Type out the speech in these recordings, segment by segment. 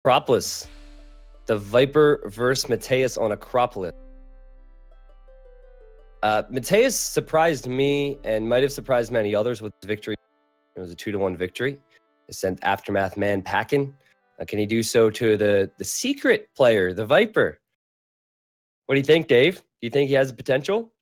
Acropolis. The Viper versus Mattheus on Acropolis. Mattheus surprised me and might have surprised many others with his victory. It was a 2-1 victory. He sent Aftermath man packing. Can he do so to the secret player, the Viper? What do you think, Dave? Do you think he has the potential?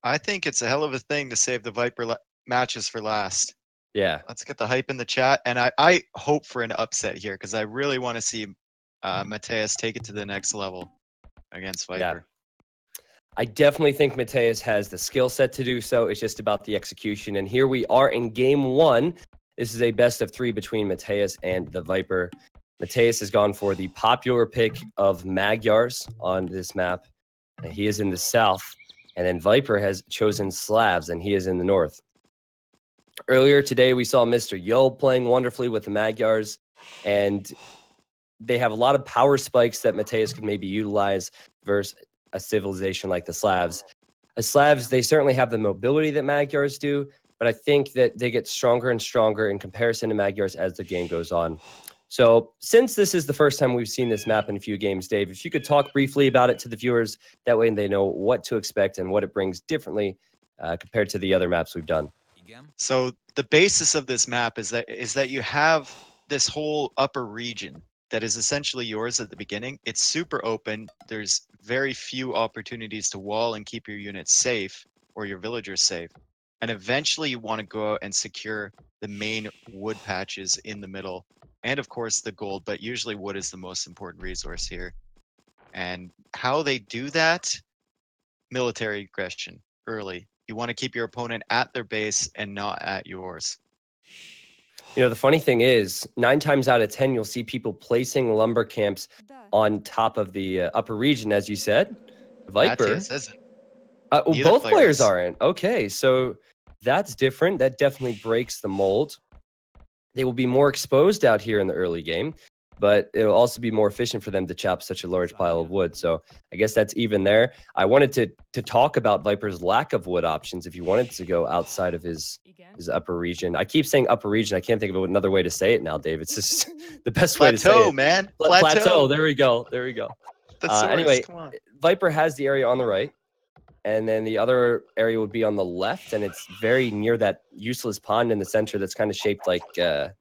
I think it's a hell of a thing to save the Viper matches for last. Yeah. Let's get the hype in the chat. And I hope for an upset here because I really want to see Mattheus take it to the next level against Viper. Yeah. I definitely think Mattheus has the skill set to do so. It's just about the execution. And here we are in game 1. This is a best of 3 between Mattheus and the Viper. Mattheus has gone for the popular pick of Magyars on this map. He is in the south. And then Viper has chosen Slavs, and he is in the north. Earlier today, we saw Mr. Yo playing wonderfully with the Magyars. And they have a lot of power spikes that Mattheus could maybe utilize versus a civilization like the Slavs. The Slavs, they certainly have the mobility that Magyars do, but I think that they get stronger and stronger in comparison to Magyars as the game goes on. So since this is the first time we've seen this map in a few games, Dave, if you could talk briefly about it to the viewers, that way they know what to expect and what it brings differently compared to the other maps we've done. So the basis of this map is that you have this whole upper region that is essentially yours at the beginning. It's super open. There's very few opportunities to wall and keep your units safe or your villagers safe. And eventually you want to go out and secure the main wood patches in the middle. And of course the gold, but usually wood is the most important resource here. And how they do that? Military aggression early. You want to keep your opponent at their base and not at yours. You know, the funny thing is, 9 times out of 10, you'll see people placing lumber camps on top of the upper region, as you said. Viper. Mattheus isn't. Both players aren't. Okay, so that's different. That definitely breaks the mold. They will be more exposed out here in the early game, but it'll also be more efficient for them to chop such a large pile of wood. So I guess that's even there. I wanted to talk about Viper's lack of wood options if you wanted to go outside of his upper region. I keep saying upper region. I can't think of another way to say it now, Dave. It's just the best way to say it. Plateau, man. Plateau. There we go. Anyway, come on. Viper has the area on the right. And then the other area would be on the left, and it's very near that useless pond in the center that's kind of shaped like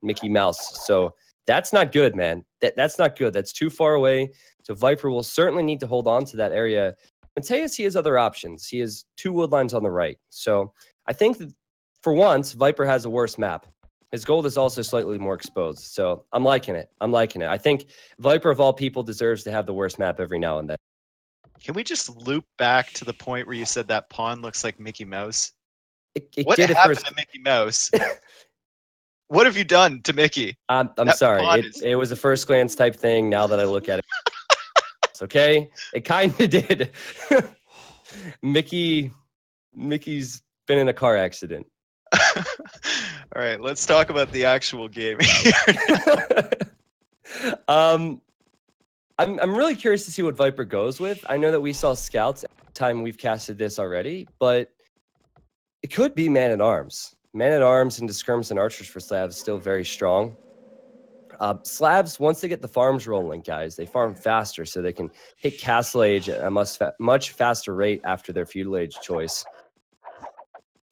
Mickey Mouse. So that's not good, man. That's not good. That's too far away. So Viper will certainly need to hold on to that area. Mattheus, he has other options. He has 2 woodlines on the right. So I think that for once, Viper has a worse map. His gold is also slightly more exposed. So I'm liking it. I think Viper, of all people, deserves to have the worst map every now and then. Can we just loop back to the point where you said that pond looks like Mickey Mouse? What happened to Mickey Mouse? What have you done to Mickey? I'm sorry. It was a first glance type thing. Now that I look at it, it's okay. It kind of did. Mickey's been in a car accident. All right, let's talk about the actual game here. I'm really curious to see what Viper goes with. I know that we saw scouts at the time we've casted this already, but it could be man-at-arms. Man-at-arms and skirms and archers for Slavs still very strong. Slavs, once they get the farms rolling, guys, they farm faster so they can hit Castle Age at a much faster rate after their Feudal Age choice.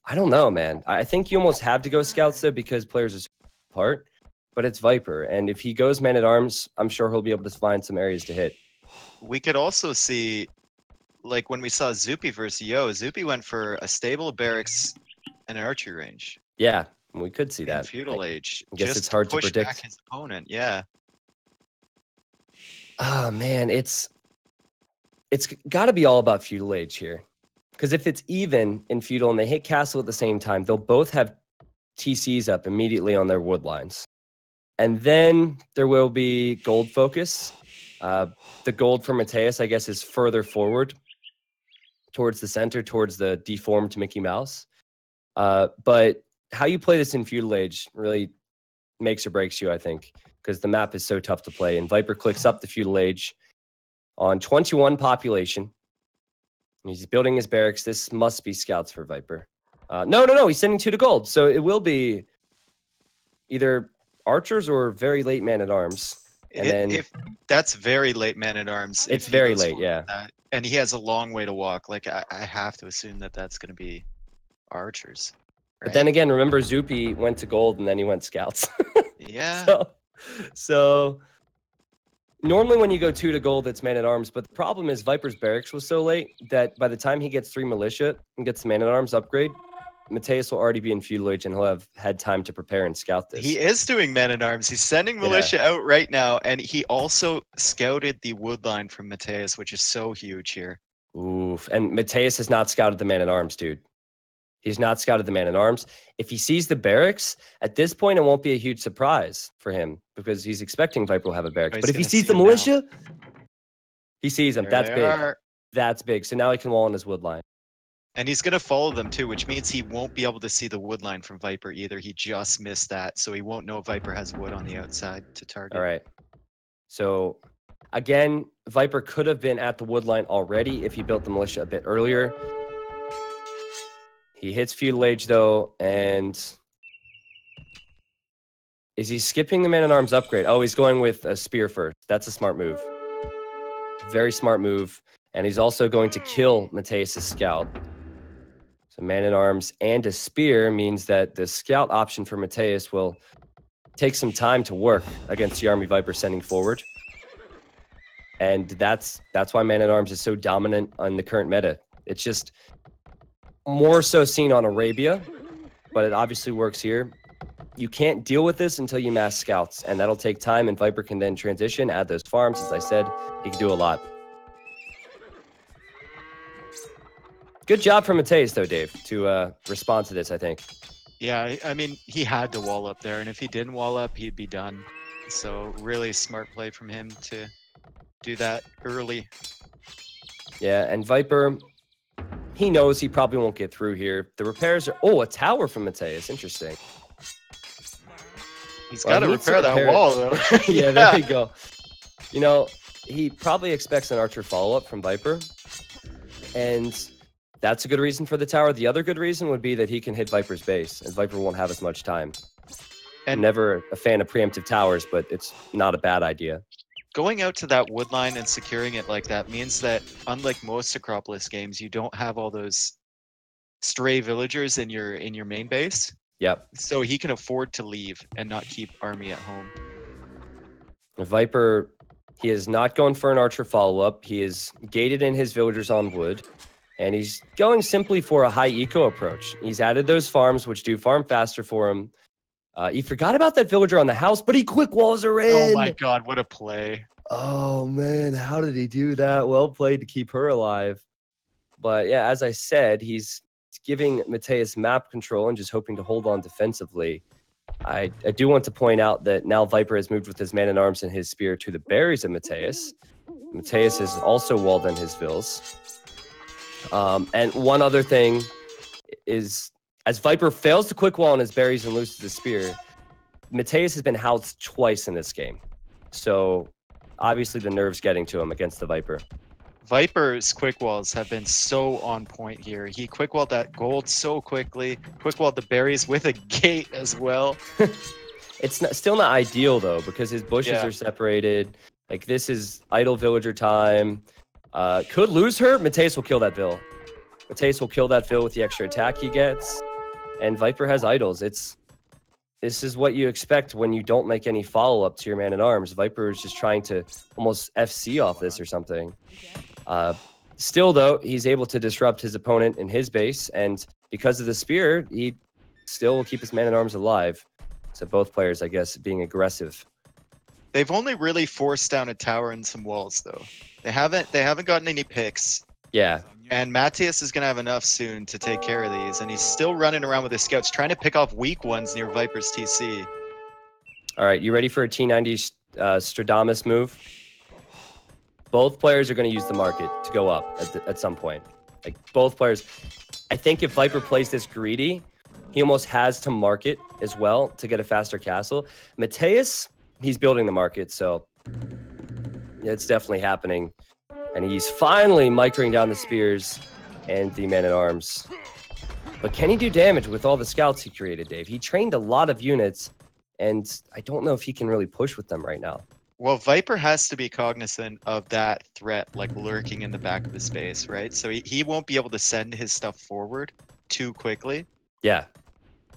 I don't know, man. I think you almost have to go scouts, though, because players are so apart. But it's Viper, and if he goes man-at-arms, I'm sure he'll be able to find some areas to hit. We could also see, like when we saw Zupi versus Yo, Zupi went for a stable barracks and an archery range. Yeah, we could see that. Feudal Age. I guess it's hard to predict. Back his opponent, yeah. Oh, man, it's got to be all about Feudal Age here. Because if it's even in Feudal and they hit Castle at the same time, they'll both have TCs up immediately on their wood lines. And then there will be gold focus. The gold for Mattheus, I guess, is further forward towards the center, towards the deformed Mickey Mouse. But how you play this in Feudal Age really makes or breaks you, I think, because the map is so tough to play. And Viper clicks up the Feudal Age on 21 population. He's building his barracks. This must be scouts for Viper. No. He's sending 2 to gold. So it will be either archers or very late man-at-arms. And then if that's very late man-at-arms. it's if he very goes late, forward yeah. with that. And he has a long way to walk. Like I have to assume that that's going to be archers. Right? But then again, remember Zupi went to gold and then he went scouts. Yeah. So normally when you go 2 to gold, it's man-at-arms. But the problem is Viper's barracks was so late that by the time he gets 3 militia and gets the man-at-arms upgrade, Mattheus will already be in feudal age and he'll have had time to prepare and scout this. He is doing men-at-arms. He's sending militia out right now, and he also scouted the wood line from Mattheus, which is so huge here. Oof. And Mattheus has not scouted the man-at-arms, dude. He's not scouted the man-at-arms. If he sees the barracks, at this point, it won't be a huge surprise for him because he's expecting Viper will have a barracks. But if he sees the militia, he sees them. That's big. That's big. So now he can wall in his wood line. And he's going to follow them too, which means he won't be able to see the wood line from Viper either. He just missed that, so he won't know if Viper has wood on the outside to target. All right. So, again, Viper could have been at the wood line already if he built the militia a bit earlier. He hits feudal age, though, and is he skipping the man-at-arms upgrade? Oh, he's going with a spear first. That's a smart move. Very smart move. And he's also going to kill Mattheus' scout. So man-at-arms and a spear means that the scout option for Mattheus will take some time to work against the Army Viper sending forward. And that's why man-at-arms is so dominant on the current meta. It's just more so seen on Arabia, but it obviously works here. You can't deal with this until you mass scouts, and that'll take time, and Viper can then transition, add those farms. As I said, he can do a lot. Good job from Mattheus, though, Dave, to respond to this, I think. Yeah, I mean, he had to wall up there, and if he didn't wall up, he'd be done. So really smart play from him to do that early. Yeah, and Viper, he knows he probably won't get through here. The repairs are... Oh, a tower from Mattheus. Interesting. He's got to repair that wall, though. Yeah, there you go. You know, he probably expects an archer follow-up from Viper, and that's a good reason for the tower. The other good reason would be that he can hit Viper's base, and Viper won't have as much time. And I'm never a fan of preemptive towers, but it's not a bad idea. Going out to that wood line and securing it like that means that, unlike most Acropolis games, you don't have all those stray villagers in your main base. Yep. So he can afford to leave and not keep army at home. Viper, he is not going for an archer follow-up. He is gated in his villagers on wood, and he's going simply for a high eco approach. He's added those farms, which do farm faster for him. He forgot about that villager on the house, but he quick walls her in. Oh my god, what a play. Oh man, how did he do that? Well played to keep her alive. But yeah, as I said, he's giving Mattheus map control and just hoping to hold on defensively. I do want to point out that now Viper has moved with his man-at-arms and his spear to the berries of Mattheus. Mattheus has also walled in his vills. And one other thing is, as Viper fails to quick wall on his berries and loses his spear, Mattheus has been housed twice in this game. So obviously the nerve's getting to him against the Viper. Viper's quick walls have been so on point here. He quick walled that gold so quickly, quick walled the berries with a gate as well. It's still not ideal though, because his bushes are separated. Like, this is idle villager time. Could lose her. Mattheus will kill that vill. Mattheus will kill that vill with the extra attack he gets. And Viper has idols. This is what you expect when you don't make any follow-up to your man-at-arms. Viper is just trying to almost FC off this or something. Still, though, he's able to disrupt his opponent in his base, and because of the spear, he still will keep his man-at-arms alive. So both players, I guess, being aggressive. They've only really forced down a tower and some walls, though. They haven't gotten any picks. Yeah. And Mattheus is going to have enough soon to take care of these, and he's still running around with his scouts, trying to pick off weak ones near Viper's TC. All right, you ready for a T90 Stradamus move? Both players are going to use the market to go up at some point. Like, both players. I think if Viper plays this greedy, he almost has to market as well to get a faster castle. Mattheus, he's building the market, so it's definitely happening. And he's finally microing down the spears and the man-at-arms. But can he do damage with all the scouts he created, Dave? He trained a lot of units, and I don't know if he can really push with them right now. Well, Viper has to be cognizant of that threat, like lurking in the back of the space, right? So he won't be able to send his stuff forward too quickly. Yeah, for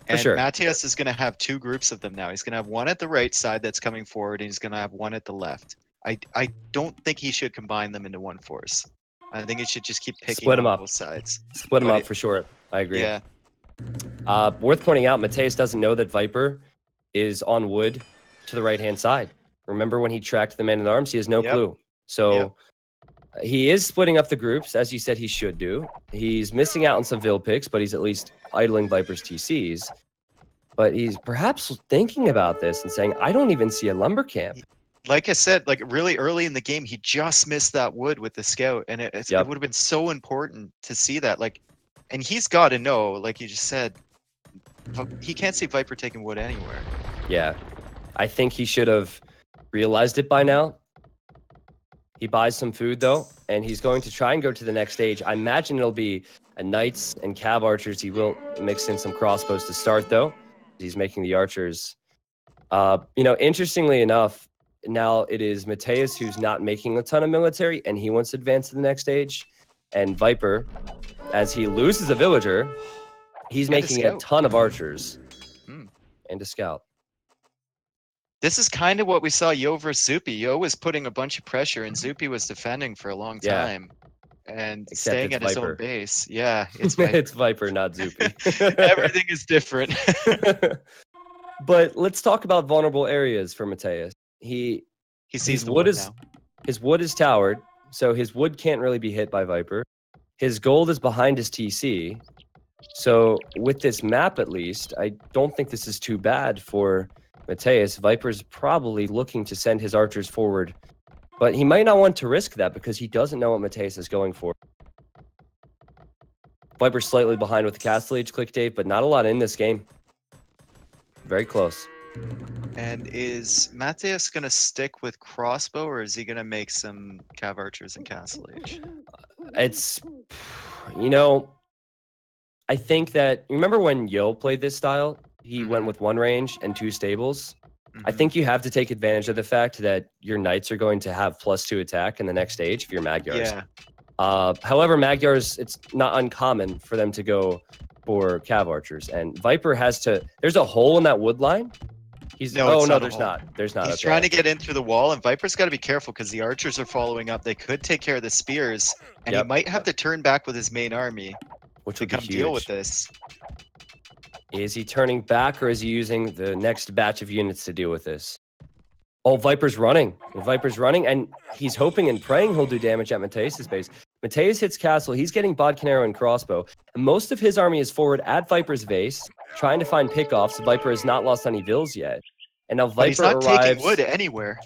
And sure. Mattias is going to have two groups of them now. He's going to have one at the right side that's coming forward, and he's going to have one at the left. I don't think he should combine them into one force. I think he should just keep picking Split 'em on up. both sides. Split them But up for sure. I agree. Yeah, Worth pointing out, Mattheus doesn't know that Viper is on wood to the right-hand side. Remember when he tracked the man-at-arms? He has no Yep. clue. So he is splitting up the groups, as you said he should do. He's missing out on some Vil picks, but he's at least idling Viper's TCs. But he's perhaps thinking about this and saying, I don't even see a lumber camp. like I said, like really early in the game, he just missed that wood with the scout, and it would have been so important to see that. Like, and he's got to know, like you just said, he can't see Viper taking wood anywhere. Yeah, I think he should have realized it by now. He buys some food, though, and he's going to try and go to the next stage. I imagine it'll be a Knights and Cav Archers. He will mix in some crossbows to start, though. He's making the Archers. Interestingly enough, now it is Mattheus who's not making a ton of military, and he wants to advance to the next stage. And Viper, as he loses a villager, he's making a ton of Archers and a scout. This is kind of what we saw Yo versus Zupi. Yo was putting a bunch of pressure, and Zupi was defending for a long time and staying at his own base. Yeah, it's Viper. It's Viper, not Zupi. Everything is different. But let's talk about vulnerable areas for Mattheus. He sees the wood now. His wood is towered, so his wood can't really be hit by Viper. His gold is behind his TC. So with this map, at least, I don't think this is too bad for Mattheus. Viper's probably looking to send his archers forward, but he might not want to risk that because he doesn't know what Mattheus is going for. Viper's slightly behind with the Castle Age click, Dave, but not a lot in this game. Very close. And is Mattheus going to stick with crossbow, or is he going to make some Cav Archers and Castle Age? It's, I think that, remember when Yo played this style? He went with one range and two stables. I think you have to take advantage of the fact that your Knights are going to have +2 attack in the next stage if you're Magyars. Yeah. However, Magyars, it's not uncommon for them to go for Cav Archers. And Viper has to... There's a hole in that wood line. There's not. There's not. He's trying to get in through the wall, and Viper's got to be careful because the Archers are following up. They could take care of the spears, and he might have to turn back with his main army to come deal with this. Is he turning back, or is he using the next batch of units to deal with this? Oh, Viper's running. Viper's running, and he's hoping and praying he'll do damage at Mattheus' base. Mattheus hits Castle. He's getting Bodkin Arrow and Crossbow. And most of his army is forward at Viper's base, trying to find pickoffs. Viper has not lost any Vils yet. And now Viper he's not arrives. Taking wood anywhere.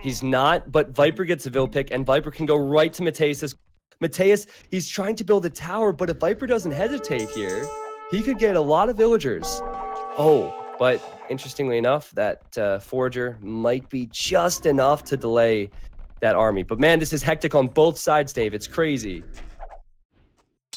He's not, but Viper gets a Vil pick, and Viper can go right to Mattheus. Mattheus, he's trying to build a tower, but if Viper doesn't hesitate here, he could get a lot of villagers. Oh, but interestingly enough, that Forager might be just enough to delay that army. But man, this is hectic on both sides, Dave. It's crazy.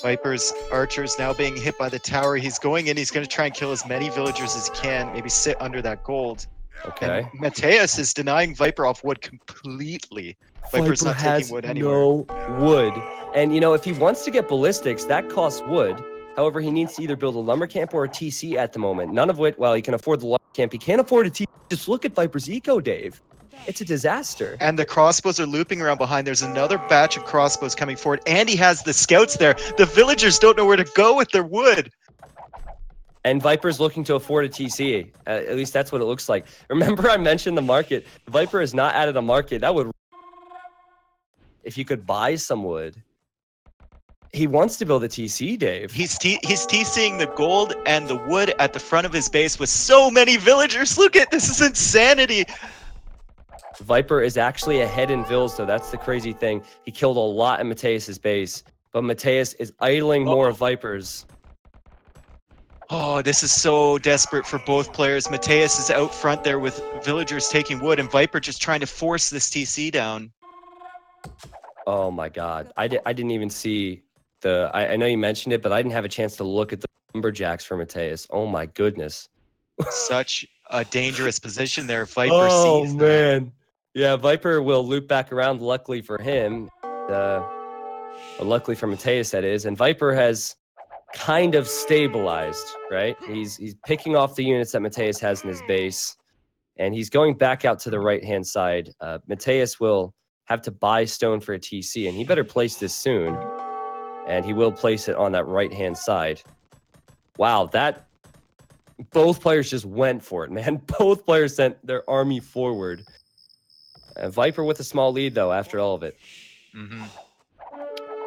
Viper's archers now being hit by the tower. He's going in. He's going to try and kill as many villagers as he can. Maybe sit under that gold. Okay. And Mattheus is denying Viper off wood completely. Viper's not taking wood anywhere. No wood. And, if he wants to get ballistics, that costs wood. However, he needs to either build a lumber camp or a TC at the moment. None of which, well, he can afford the lumber camp. He can't afford a TC. Just look at Viper's eco, Dave. It's a disaster. And the crossbows are looping around behind. There's another batch of crossbows coming forward. And he has the scouts there. The villagers don't know where to go with their wood. And Viper's looking to afford a TC. At least that's what it looks like. Remember I mentioned the market. Viper has not added a market. That would... If you could buy some wood... He wants to build a TC, Dave. He's TCing the gold and the wood at the front of his base with so many villagers. Look at this. Is insanity. Viper is actually ahead in Vils, though. That's the crazy thing. He killed a lot in Mattheus' base, but Mattheus is idling more Vipers. Oh, this is so desperate for both players. Mattheus is out front there with villagers taking wood, and Viper just trying to force this TC down. Oh my God. I didn't even see... I know you mentioned it, but I didn't have a chance to look at the lumberjacks for Mattheus. Oh my goodness. Such a dangerous position there. Viper sees man. Yeah, Viper will loop back around, luckily for him. Or luckily for Mattheus, that is. And Viper has kind of stabilized, right? He's picking off the units that Mattheus has in his base. And he's going back out to the right-hand side. Mattheus will have to buy stone for a TC, and he better place this soon. And he will place it on that right-hand side. Wow, that... Both players just went for it, man. Both players sent their army forward. Viper with a small lead, though, after all of it. Mm-hmm.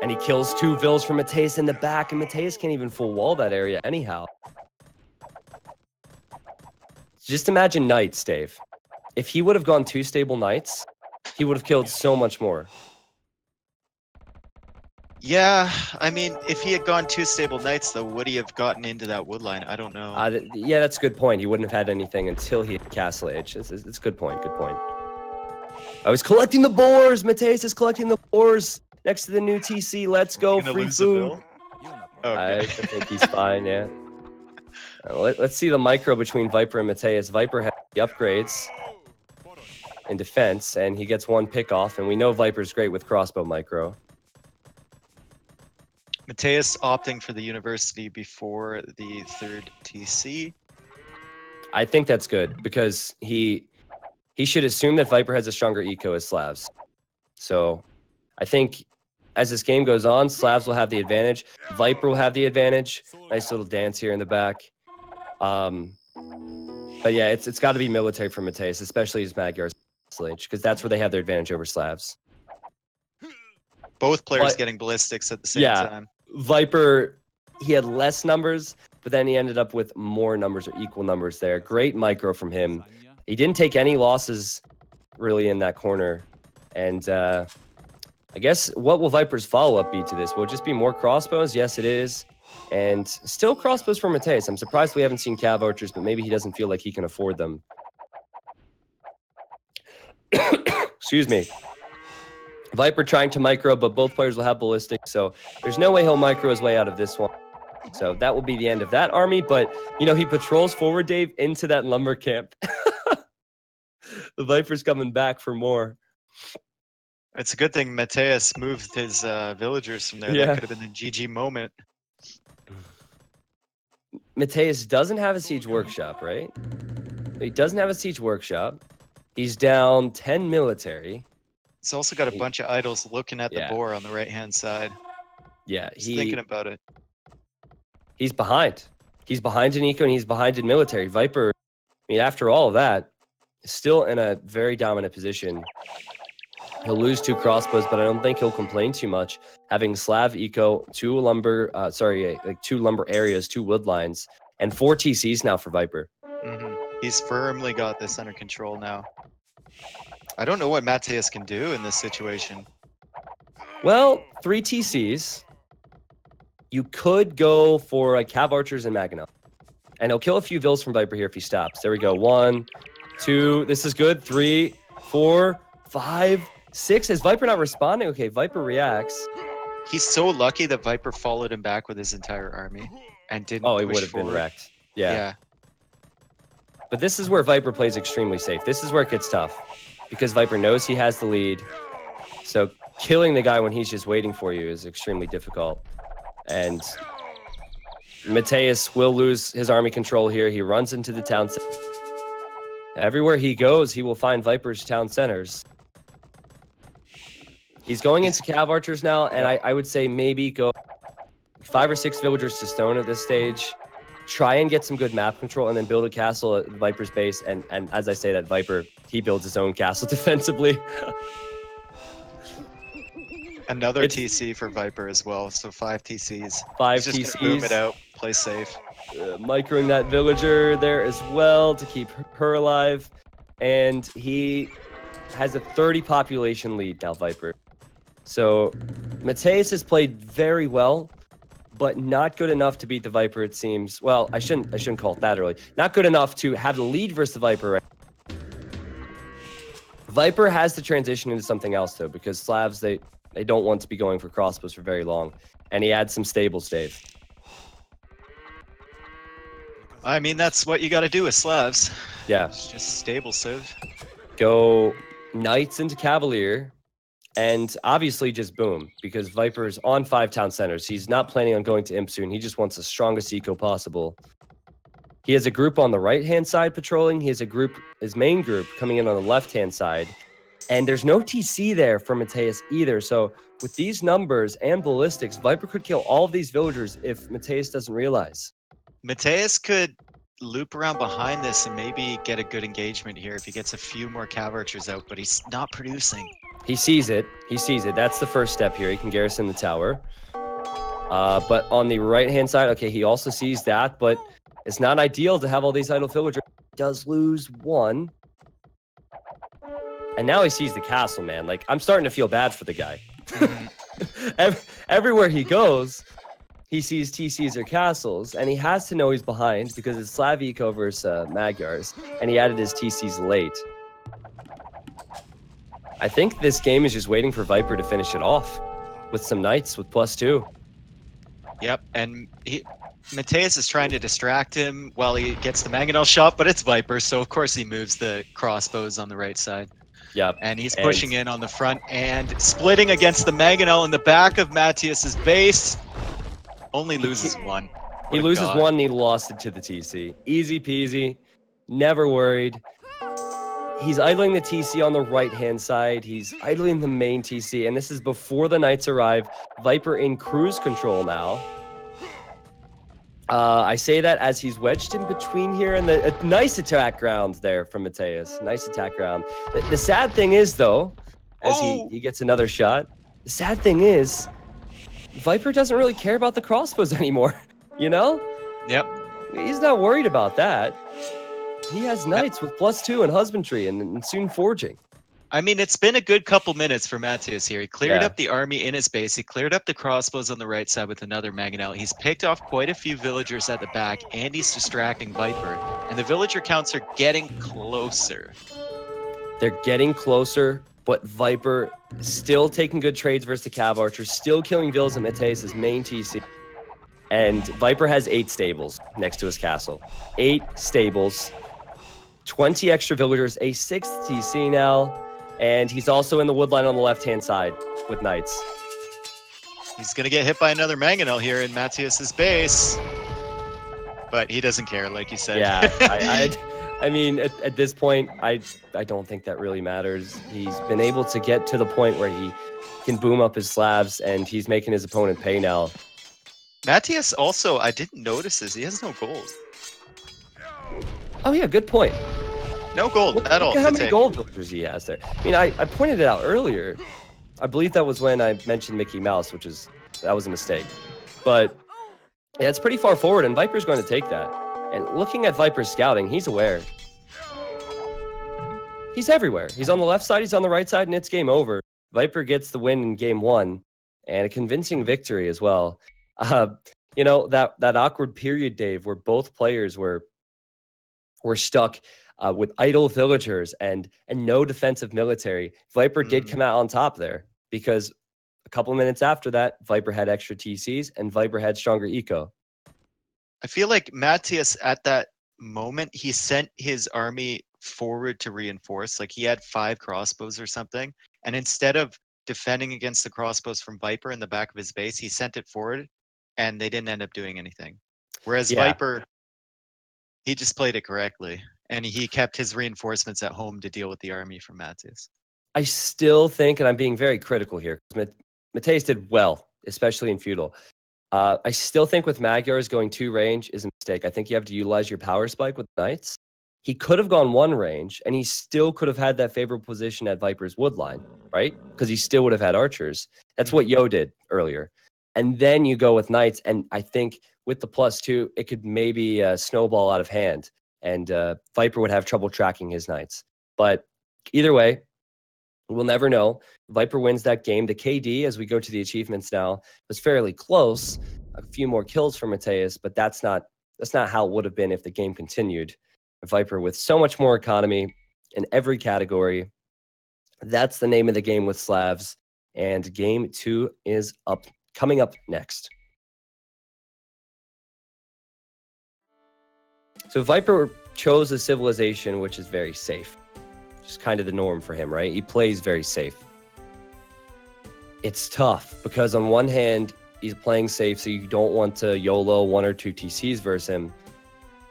And he kills 2 vills from Mattheus in the back, and Mattheus can't even full wall that area anyhow. Just imagine Knights, Dave. If he would have gone 2 stable Knights, he would have killed so much more. Yeah, I mean, if he had gone 2 stable Knights, though, would he have gotten into that wood line? I don't know. Yeah, that's a good point. He wouldn't have had anything until he had Castle Age. It's a good point, good point. I was collecting the boars! Mattheus is collecting the boars next to the new TC. Let's go, free food. Okay. I think he's fine, yeah. Let's see the micro between Viper and Mattheus. Viper has the upgrades in defense, and he gets 1 pick off, and we know Viper's great with crossbow micro. Mattheus opting for the university before the 3rd TC. I think that's good, because he should assume that Viper has a stronger eco as Slavs. So I think as this game goes on, Slavs will have the advantage. Viper will have the advantage. Nice little dance here in the back. But yeah, it's got to be military for Mattheus, especially his Magyar's Age, because that's where they have their advantage over Slavs. Both players getting ballistics at the same time. Viper, he had less numbers, but then he ended up with more numbers or equal numbers there. Great micro from him. He didn't take any losses really in that corner. And I guess what will Viper's follow-up be to this? Will it just be more crossbows? Yes, it is. And still crossbows for Mattheus. I'm surprised we haven't seen cav archers, but maybe he doesn't feel like he can afford them. Excuse me. Viper trying to micro, but both players will have ballistic, so there's no way he'll micro his way out of this one. So that will be the end of that army, but, you know, he patrols forward, Dave, into that lumber camp. The Viper's coming back for more. It's a good thing Mattheus moved his villagers from there. Yeah. That could have been the GG moment. Mattheus doesn't have a siege workshop, right? He doesn't have a siege workshop. He's down 10 military. He's also got a bunch of idols looking at the boar on the right-hand side. Yeah, He's thinking about it. He's behind. He's behind in eco and he's behind in military. Viper, I mean, after all of that, is still in a very dominant position. He'll lose 2 crossbows, but I don't think he'll complain too much. Having Slav eco, 2 lumber, like 2 lumber areas, 2 wood lines, and 4 TCs now for Viper. Mm-hmm. He's firmly got this under control now. I don't know what Mattheus can do in this situation. Well, 3 TCs. You could go for cav archers and Maginot. And he'll kill a few vills from Viper here if he stops. There we go. 1, 2. This is good. 3, 4, 5, 6. Is Viper not responding? Okay, Viper reacts. He's so lucky that Viper followed him back with his entire army and didn't Oh, he push would have been forward. wrecked. Yeah. But this is where Viper plays extremely safe. This is where it gets tough. Because Viper knows he has the lead. So killing the guy when he's just waiting for you is extremely difficult. And Mattheus will lose his army control here. He runs into the town center. Everywhere he goes, he will find Viper's town centers. He's going into cav archers now, and I would say maybe go 5 or 6 villagers to stone at this stage. Try and get some good map control, and then build a castle at Viper's base. And as I say that, Viper, he builds his own castle defensively. Another TC for Viper as well, so 5 TCs. 5 He's just TCs. gonna boom it out, play safe. Microing that villager there as well to keep her alive. And he has a 30 population lead now, Viper. So Mattheus has played very well, but not good enough to beat the Viper, it seems. Well, I shouldn't call it that early. Not good enough to have the lead versus the Viper. Right? Viper has to transition into something else, though, because Slavs, they don't want to be going for crossbows for very long. And he adds some stable stave. I mean, that's what you got to do with Slavs. Yeah. It's just stable civ. Go Knights into Cavalier, and obviously just boom, because Viper's on 5 town centers. He's not planning on going to Imp soon. He just wants the strongest eco possible. He has a group on the right-hand side patrolling. He has a group, his main group, coming in on the left-hand side. And there's no TC there for Mattheus either. So with these numbers and ballistics, Viper could kill all of these villagers if Mattheus doesn't realize. Mattheus could loop around behind this and maybe get a good engagement here if he gets a few more cav archers out, but he's not producing. He sees it. He sees it. That's the first step here. He can garrison the tower. But on the right-hand side, okay, he also sees that, but it's not ideal to have all these idle villagers. He does lose one. And now he sees the castle, man. Like, I'm starting to feel bad for the guy. Everywhere he goes, he sees TCs or castles, and he has to know he's behind because it's Slav Eco versus Magyars, and he added his TCs late. I think this game is just waiting for Viper to finish it off with some knights with +2. Yep, and Mattheus is trying to distract him while he gets the mangonel shot, but it's Viper, so of course he moves the crossbows on the right side. Yep. And he's pushing in on the front and splitting against the mangonel in the back of Mattheus's base. Only loses one. He loses one and he lost it to the TC. Easy peasy, never worried. He's idling the TC on the right-hand side. He's idling the main TC, and this is before the knights arrive. Viper in cruise control now. I say that as he's wedged in between here, and a nice attack round there from Mattheus. Nice attack round. The sad thing is, though, as he gets another shot, the sad thing is, Viper doesn't really care about the crossbows anymore, you know? Yep. He's not worried about that. He has knights with +2 and husbandry and soon forging. I mean, it's been a good couple minutes for Mattheus here. He cleared up the army in his base. He cleared up the crossbows on the right side with another mangonel. He's picked off quite a few villagers at the back, and he's distracting Viper. And the villager counts are getting closer. They're getting closer, but Viper still taking good trades versus the Cav Archers, still killing villas at Mattheus' main TC. And Viper has 8 stables next to his castle. 8 stables. 20 extra villagers, a 6th TC now, and he's also in the woodline on the left-hand side with knights. He's going to get hit by another mangonel here in Mattheus's base, but he doesn't care, like you said. Yeah, I mean, at this point, I don't think that really matters. He's been able to get to the point where he can boom up his slabs, and he's making his opponent pay now. Mattheus also, I didn't notice this, he has no gold. Oh yeah, good point. No gold at all. Look at how many gold villagers he has there. I mean, I pointed it out earlier. I believe that was when I mentioned Mickey Mouse, that was a mistake. But yeah, it's pretty far forward, and Viper's going to take that. And looking at Viper's scouting, he's aware. He's everywhere. He's on the left side, he's on the right side, and it's game over. Viper gets the win in game 1, and a convincing victory as well. You know, that awkward period, Dave, where both players were stuck with idle villagers and no defensive military. Viper did come out on top there because a couple of minutes after that, Viper had extra TCs and Viper had stronger eco. I feel like Mattheus at that moment, he sent his army forward to reinforce. Like he had 5 crossbows or something. And instead of defending against the crossbows from Viper in the back of his base, he sent it forward and they didn't end up doing anything. Whereas Viper, he just played it correctly, and he kept his reinforcements at home to deal with the army from Mattheus. I still think, and I'm being very critical here, Mattheus did well, especially in feudal. I still think with Magyars going 2 range is a mistake. I think you have to utilize your power spike with knights. He could have gone 1 range, and he still could have had that favorable position at Viper's woodline, right? Because he still would have had archers. That's what Yo did earlier. And then you go with knights, and I think with the +2, it could maybe snowball out of hand, and Viper would have trouble tracking his knights. But either way, we'll never know. Viper wins that game. The KD, as we go to the achievements now, was fairly close. A few more kills for Mattheus, but that's not how it would have been if the game continued. Viper with so much more economy in every category. That's the name of the game with Slavs, and game 2 is coming up next. So Viper chose a civilization which is very safe. Just kind of the norm for him, right? He plays very safe. It's tough because on one hand, he's playing safe, so you don't want to YOLO 1 or 2 TCs versus him.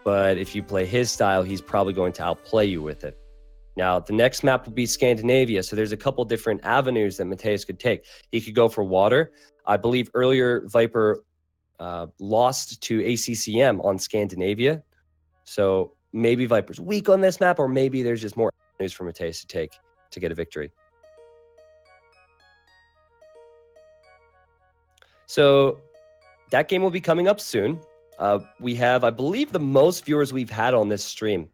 But if you play his style, he's probably going to outplay you with it. Now, the next map will be Scandinavia, so there's a couple different avenues that Mattheus could take. He could go for water. I believe earlier Viper lost to ACCM on Scandinavia, so maybe Viper's weak on this map, or maybe there's just more avenues for Mattheus to take to get a victory. So that game will be coming up soon. We have, I believe, the most viewers we've had on this stream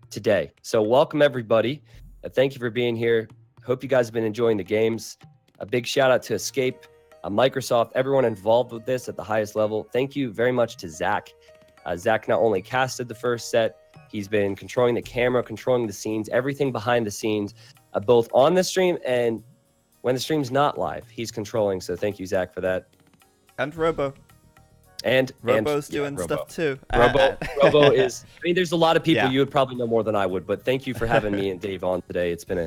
today. So welcome, everybody. Thank you for being here. Hope you guys have been enjoying the games. A big shout out to Escape, Microsoft, everyone involved with this at the highest level. Thank you very much to Zach. Zach not only casted the first set, he's been controlling the camera, controlling the scenes, everything behind the scenes, both on the stream and when the stream's not live, he's controlling. So thank you, Zach, for that. And Robo. And Robo's doing Robo. Stuff too. Robo is. I mean, there's a lot of people you would probably know more than I would, but thank you for having me and Dave on today. It's been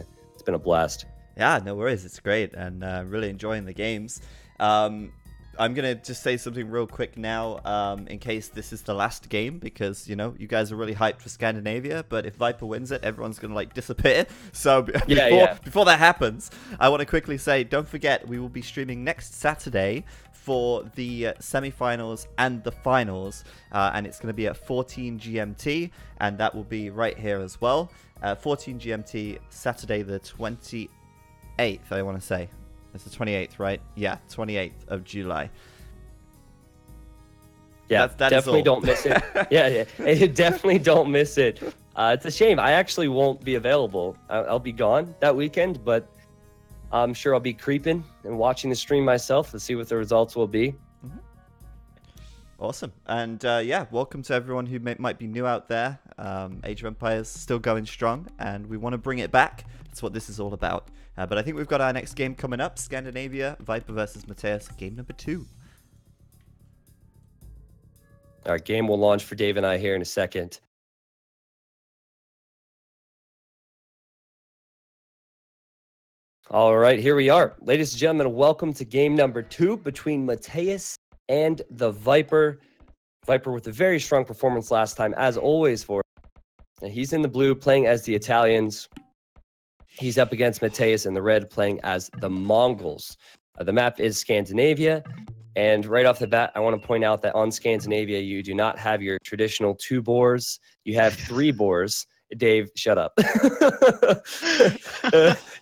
a blast. Yeah, no worries. It's great, and really enjoying the games. I'm gonna just say something real quick now, in case this is the last game, because you guys are really hyped for Scandinavia. But if Viper wins it, everyone's gonna disappear. So before that happens, I want to quickly say, don't forget, we will be streaming next Saturday for the semi-finals and the finals, and it's going to be at 14 GMT, and that will be right here as well. 14 GMT, Saturday the 28th, I want to say. It's the 28th, right? Yeah, 28th of July. Yeah, that definitely don't miss it. yeah, definitely don't miss it. It's a shame. I actually won't be available. I'll be gone that weekend, but I'm sure I'll be creeping and watching the stream myself to see what the results will be. Mm-hmm. Awesome. And welcome to everyone who might be new out there. Age of Empires still going strong, and we want to bring it back. That's what this is all about. But I think we've got our next game coming up, Scandinavia, Viper versus Mattheus, game number 2. Our game will launch for Dave and I here in a second. All right, here we are. Ladies and gentlemen, welcome to game number 2 between Mattheus and the Viper. Viper with a very strong performance last time, as always, for him. He's in the blue playing as the Italians. He's up against Mattheus in the red playing as the Mongols. The map is Scandinavia. And right off the bat, I want to point out that on Scandinavia, you do not have your traditional 2 boars. You have 3 boars. Dave, shut up.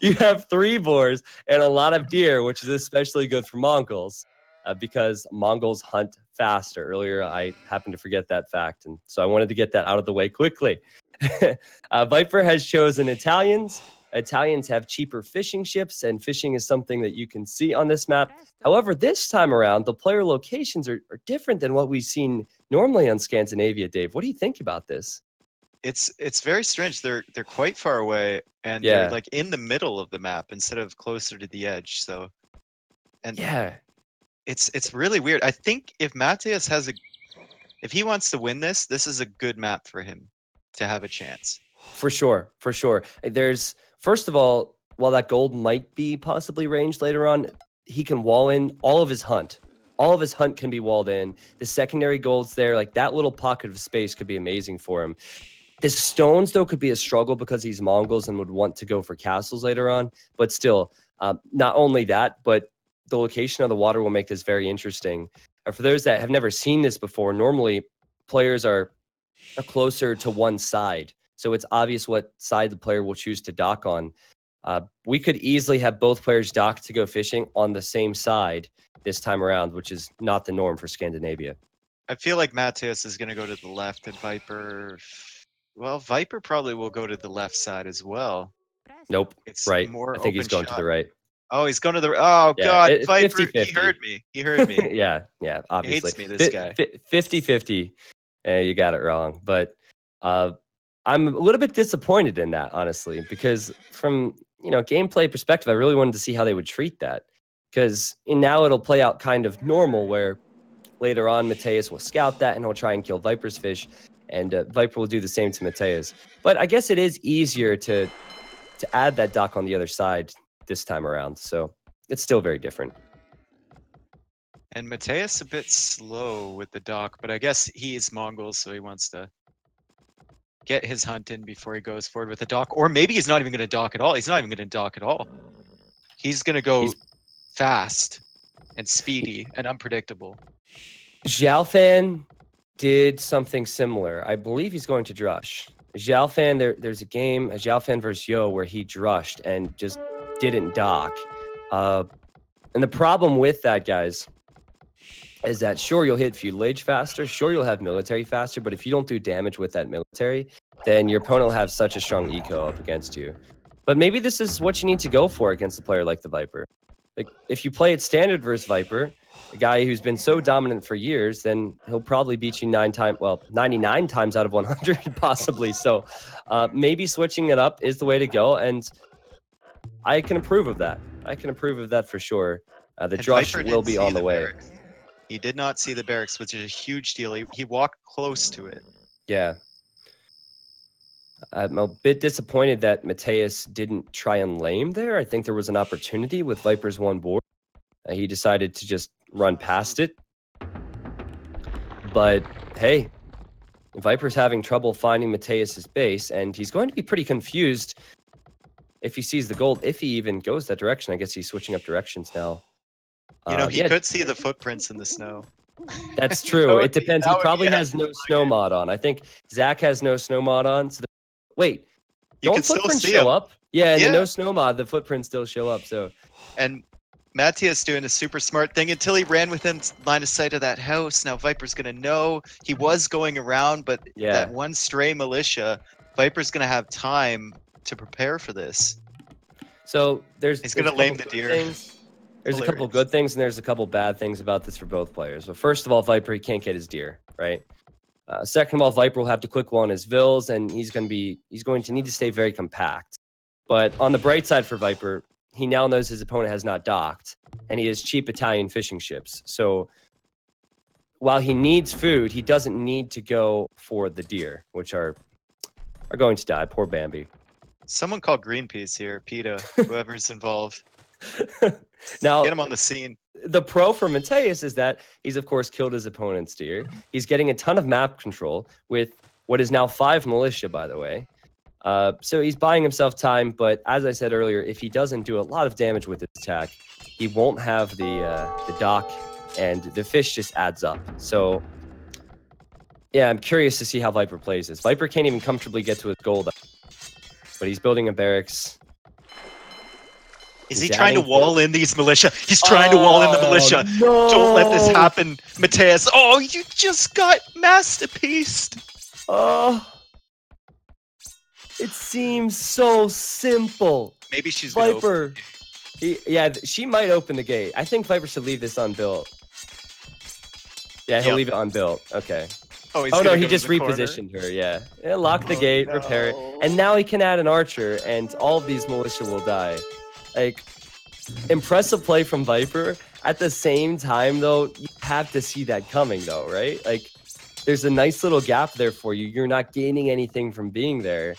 You have 3 boars and a lot of deer, which is especially good for Mongols because Mongols hunt faster. Earlier, I happened to forget that fact, and so I wanted to get that out of the way quickly. Viper has chosen Italians. Italians have cheaper fishing ships, and fishing is something that you can see on this map. However, this time around, the player locations are different than what we've seen normally on Scandinavia. Dave, what do you think about this? It's very strange. They're quite far away, and they're like in the middle of the map instead of closer to the edge. So, and it's really weird. I think if Mattheus if he wants to win this is a good map for him to have a chance. For sure. There's, first of all, while that gold might be possibly ranged later on, he can wall in all of his hunt. All of his hunt can be walled in. The secondary gold's there. Like, that little pocket of space could be amazing for him. The stones, though, could be a struggle because he's Mongols and would want to go for castles later on. But still, not only that, but the location of the water will make this very interesting. For those that have never seen this before, normally players are closer to one side. So it's obvious what side the player will choose to dock on. We could easily have both players dock to go fishing on the same side this time around, which is not the norm for Scandinavia. I feel like Mattheus is going to go to the left and Viper... Well, Viper probably will go to the left side as well. Nope. It's right. More I think he's going to the right. Oh, he's going to the... Oh, yeah, God, Viper, 50-50. He heard me. yeah, obviously. He hates me, this guy. 50-50. You got it wrong. But I'm a little bit disappointed in that, honestly, because from gameplay perspective, I really wanted to see how they would treat that. Because now it'll play out kind of normal, where later on Mattheus will scout that and he'll try and kill Viper's fish, and Viper will do the same to Mattheus. But I guess it is easier to to add that dock on the other side this time around. So it's still very different. And Mattheus a bit slow with the dock, but I guess he is Mongol, so he wants to get his hunt in before he goes forward with the dock. Or maybe he's not even going to dock at all. He's not even going to dock at all. He's going to go fast and speedy and unpredictable. Xiaofan did something similar. I believe he's going to drush. Xiaofan, there's a game, Xiaofan versus Yo, where he drushed and just didn't dock. And the problem with that, guys, is that sure, you'll hit feudal age faster, sure, you'll have military faster, but if you don't do damage with that military, then your opponent will have such a strong eco up against you. But maybe this is what you need to go for against a player like the Viper. Like, if you play it standard versus Viper, a guy who's been so dominant for years, then he'll probably beat you 99 times out of 100, possibly. So maybe switching it up is the way to go, and I can approve of that. I can approve of that for sure. The drush will be on the way. Barracks. He did not see the barracks, which is a huge deal. He walked close to it. Yeah. I'm a bit disappointed that Mattheus didn't try and lame there. I think there was an opportunity with Viper's one board. He decided to just run past it. But hey, Viper's having trouble finding Mattheus's base, and he's going to be pretty confused if he sees the gold, if he even goes that direction. I guess he's switching up directions now. You know, he could see the footprints in the snow. That's true. It depends. He probably has no snow mod on. I think Zach has no snow mod on. So wait, don't footprints show up? Yeah, in the no snow mod, the footprints still show up. So, and Mattheus doing a super smart thing until he ran within line of sight of that house. Now Viper's gonna know he was going around, but that one stray militia, Viper's gonna have time to prepare for this. So he's gonna lame the deer. There's a couple good things and there's a couple bad things about this for both players. But first of all, Viper, he can't get his deer, right? Second of all, Viper will have to quick wall on his vills, and he's going to need to stay very compact. But on the bright side for Viper, he now knows his opponent has not docked, and he has cheap Italian fishing ships. So while he needs food, he doesn't need to go for the deer, which are going to die. Poor Bambi. Someone called Greenpeace here, PETA, whoever's involved. Now, get him on the scene. The pro for Mattheus is that he's, of course, killed his opponent's deer. He's getting a ton of map control with what is now 5 militia, by the way. So he's buying himself time, but as I said earlier, if he doesn't do a lot of damage with his attack, he won't have the dock, and the fish just adds up. So, yeah, I'm curious to see how Viper plays this. Viper can't even comfortably get to his gold, but he's building a barracks. Is he trying to wall in these militia? He's trying to wall in the militia. No. Don't let this happen, Mattheus. Oh, you just got masterpieced. Oh. It seems so simple. Maybe she's Viper. She might open the gate. I think Viper should leave this unbuilt. Yeah, he'll leave it unbuilt. Okay. Oh no, he just repositioned her. Yeah. Lock the gate, repair it. And now he can add an archer, and all of these militia will die. Like, impressive play from Viper. At the same time, though, you have to see that coming, though, right? Like, there's a nice little gap there for you. You're not gaining anything from being there.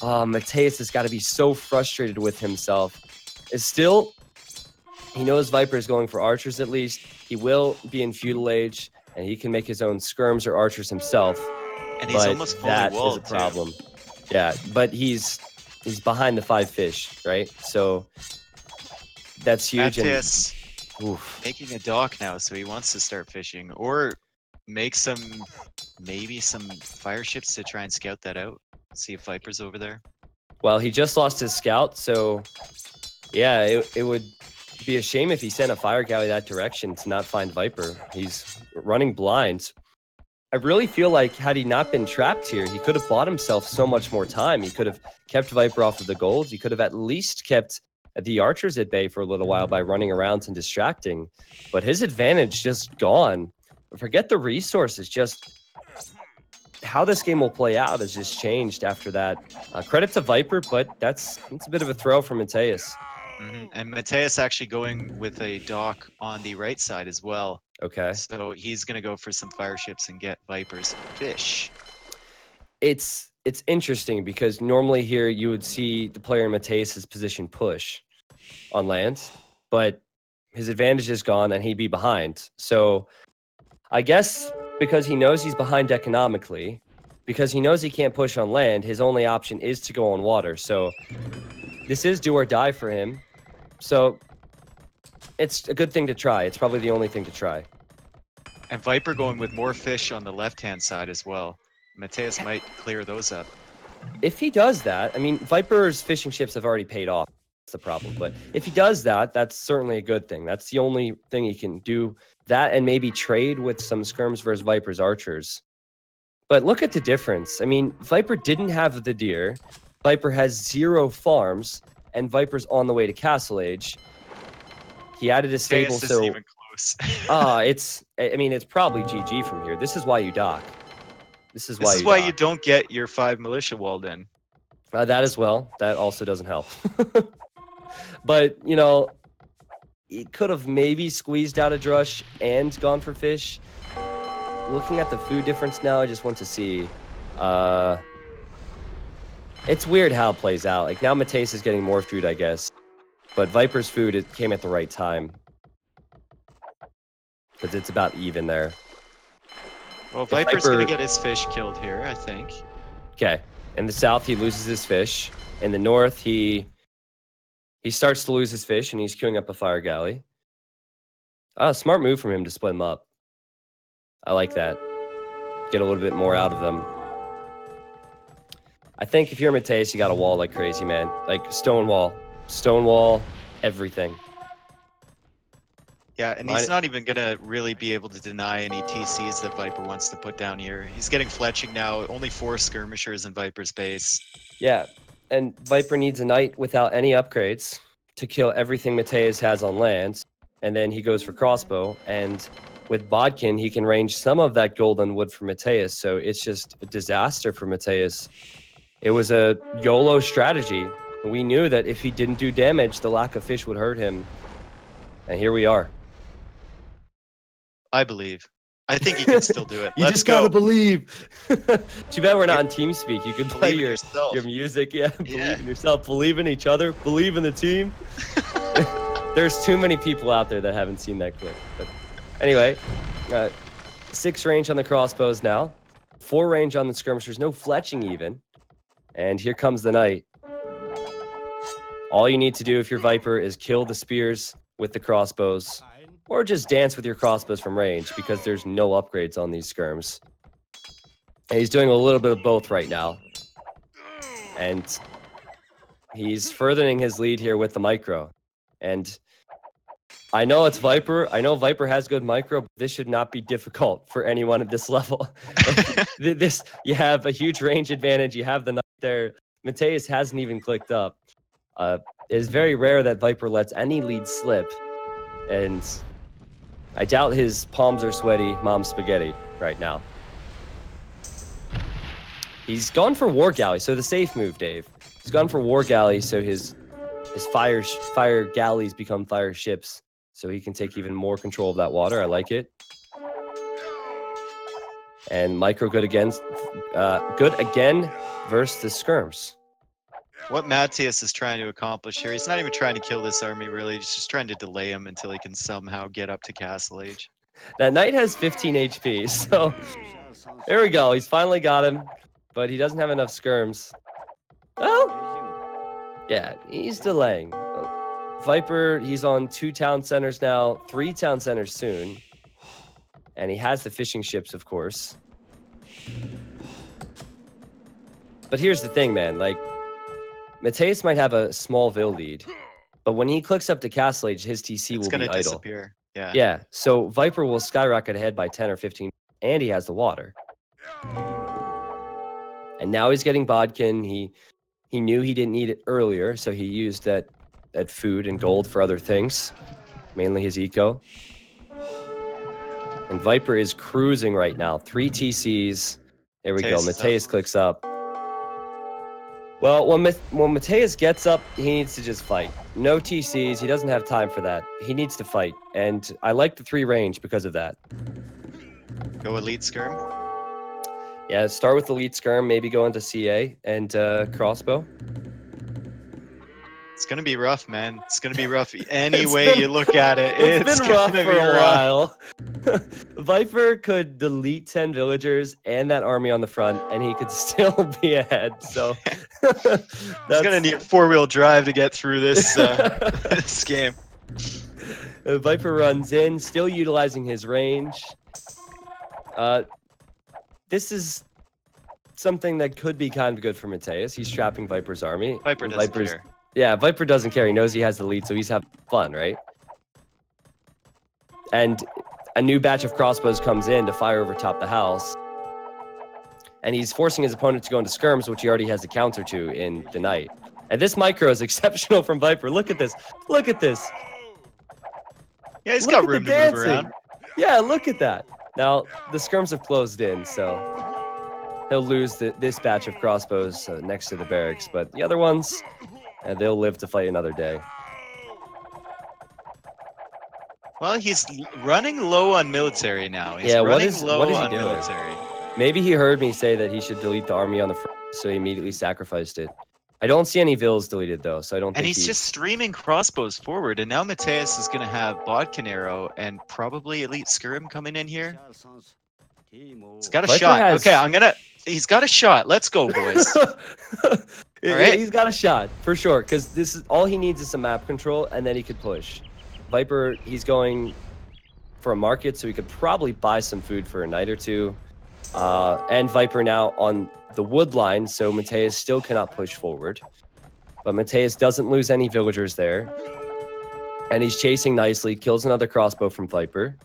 Mattheus has got to be so frustrated with himself. He knows Viper is going for archers at least. He will be in feudal age, and he can make his own skirms or archers himself. And he's almost fully walled, that is a problem. Yeah, but he's behind the 5 fish, right? So that's huge. Mattheus making a dock now, so he wants to start fishing, or make maybe some fire ships to try and scout that out. See if Viper's over there. Well, he just lost his scout, so yeah, it would be a shame if he sent a fire galley that direction to not find Viper. He's running blind. I really feel like had he not been trapped here, he could have bought himself so much more time. He could have kept Viper off of the gold. He could have at least kept the archers at bay for a little while by running around and distracting. But his advantage just gone. Forget the resources. Just how this game will play out has just changed after that. Credit to Viper, but that's a bit of a throw from Mattheus. And Mattheus actually going with a dock on the right side as well. Okay. So he's going to go for some fire ships and get Viper's fish. It's it's interesting because normally here you would see the player in Mattheus' position push on land, but his advantage is gone and he'd be behind. So I guess because he knows he's behind economically, because he knows he can't push on land, his only option is to go on water. So this is do or die for him. So it's a good thing to try. It's probably the only thing to try. And Viper going with more fish on the left-hand side as well. Mattheus might clear those up. If he does that, I mean, Viper's fishing ships have already paid off. That's the problem. But if he does that, that's certainly a good thing. That's the only thing he can do. That and maybe trade with some skirms versus Viper's archers. But look at the difference. I mean, Viper didn't have the deer. Viper has 0 farms, and Viper's on the way to Castle Age. He added a stable, Mattheus so isn't even close. I mean, it's probably GG from here. This is why you dock. This is why you don't get your 5 militia walled in. That as well. That also doesn't help. But, you know, he could have maybe squeezed out a drush and gone for fish. Looking at the food difference now, I just want to see. It's weird how it plays out. Like, now Mattheus is getting more food, I guess. But Viper's food, it came at the right time. Because it's about even there. Well, Viper's going to get his fish killed here, I think. Okay. In the south, he loses his fish. In the north, he starts to lose his fish, and he's queuing up a fire galley. Smart move from him to split them up. I like that. Get a little bit more out of them. I think if you're Mattheus, you got to wall like crazy, man. Like, stonewall. Stonewall, everything. Yeah, and he's not even going to really be able to deny any TCs that Viper wants to put down here. He's getting fletching now. Only 4 skirmishers in Viper's base. Yeah, and Viper needs a knight without any upgrades to kill everything Mattheus has on land. And then he goes for crossbow. And with Bodkin, he can range some of that golden wood for Mattheus. So it's just a disaster for Mattheus. It was a YOLO strategy. We knew that if he didn't do damage, the lack of fish would hurt him. And here we are. I believe. I think he can still do it. You Let's just go. gotta believe. Too bad we're not on TeamSpeak. You can play Believe in your yourself. music. Yeah, Yeah. believe in yourself. Believe in each other. Believe in the team. There's too many people out there that haven't seen that clip. But anyway, 6 range on the crossbows now. 4 range on the skirmishers. No fletching even. And here comes the knight. All you need to do if you're Viper is kill the spears with the crossbows. Or just dance with your crossbows from range because there's no upgrades on these skirms. And he's doing a little bit of both right now. And he's furthering his lead here with the micro. And I know it's Viper. I know Viper has good micro, but this should not be difficult for anyone at this level. You have a huge range advantage. You have the knight there. Mattheus hasn't even clicked up. It's very rare that Viper lets any lead slip. And I doubt his palms are sweaty, mom's spaghetti right now. He's gone for War Galley, so the safe move, Dave. He's gone for War Galley, so his fire galleys become fire ships, so he can take even more control of that water. I like it. And micro good again versus the skirms. What Mattheus is trying to accomplish here, he's not even trying to kill this army, really. He's just trying to delay him until he can somehow get up to Castle Age. That knight has 15 HP, so there we go. He's finally got him, but he doesn't have enough skirms. Oh, yeah, he's delaying. Viper, he's on 2 town centers now, 3 town centers soon. And he has the fishing ships, of course. But here's the thing, man. Like, Mattheus might have a small Vil lead, but when he clicks up to Castle Age, his TC will be idle. Disappear. Yeah. Yeah, so Viper will skyrocket ahead by 10 or 15, and he has the water. And now he's getting Bodkin. He knew he didn't need it earlier, so he used that food and gold for other things, mainly his eco. And Viper is cruising right now. 3 TCs. There we go. Mattheus clicks up. Well, when Mattheus gets up, he needs to just fight. No TCs. He doesn't have time for that. He needs to fight. And I like the 3 range because of that. Go elite skirm? Yeah, start with elite skirm, maybe go into CA and crossbow. It's gonna be rough, man. It's gonna be rough any It's way been- you look at it. It's been rough gonna for be a rough. while. Viper could delete 10 villagers and that army on the front, and he could still be ahead. So He's gonna need 4-wheel drive to get through this this game. Viper runs in, still utilizing his range. This is something that could be kind of good for Mattheus. He's trapping Viper's army. Viper doesn't care. Yeah, Viper doesn't care. He knows he has the lead, so he's having fun, right? And a new batch of crossbows comes in to fire over top the house. And he's forcing his opponent to go into skirms, which he already has a counter to in the night. And this micro is exceptional from Viper. Look at this. Look at this. Yeah, he's Look got at room the to move dancing. around. Yeah, look at that. Now, the skirms have closed in, so he'll lose this batch of crossbows next to the barracks. But the other ones, they'll live to fight another day. Well, he's running low on military now. He's Yeah, running what is low he on doing? military. Maybe he heard me say that he should delete the army on the front, so he immediately sacrificed it. I don't see any vills deleted, though, so I don't think And he's just streaming crossbows forward, and now Mattheus is going to have Bodkin arrow and probably Elite Skirm coming in here. He's got a Viper shot. has- Okay, he's got a shot. Let's go, boys. Yeah, right. he's got a shot, for sure, because this is all he needs is some map control, and then he could push. Viper, he's going for a market, so he could probably buy some food for a night or two. And Viper now on the wood line, so Mattheus still cannot push forward. But Mattheus doesn't lose any villagers there. And he's chasing nicely, kills another crossbow from Viper.